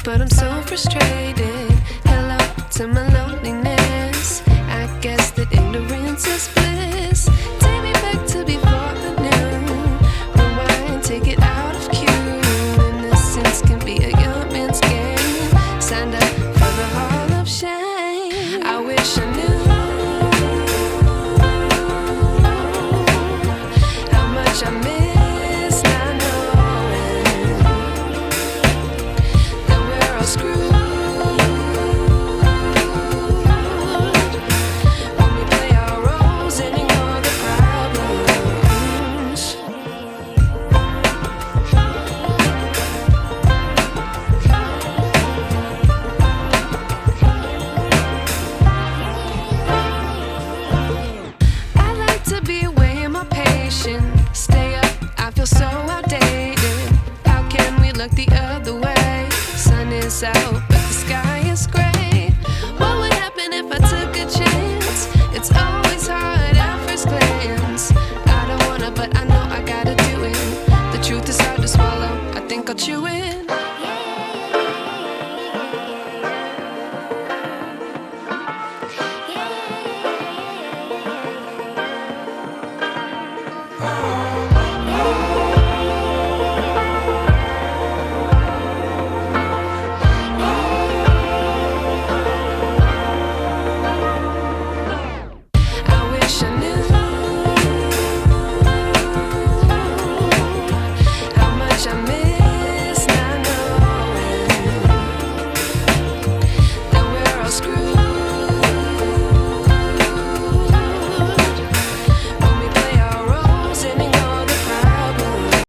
but I'm so frustrated. Hello to my loneliness. I guess that ignorance is bliss. Take me back to before the noon. Rewind, take it out of cue. Innocence can be a young man's game. Signed up for the hall of shame. I wish I knew how much I miss not knowing that we're all screwed. Stay up, I feel so outdated. How can we look the other way? Sun is out.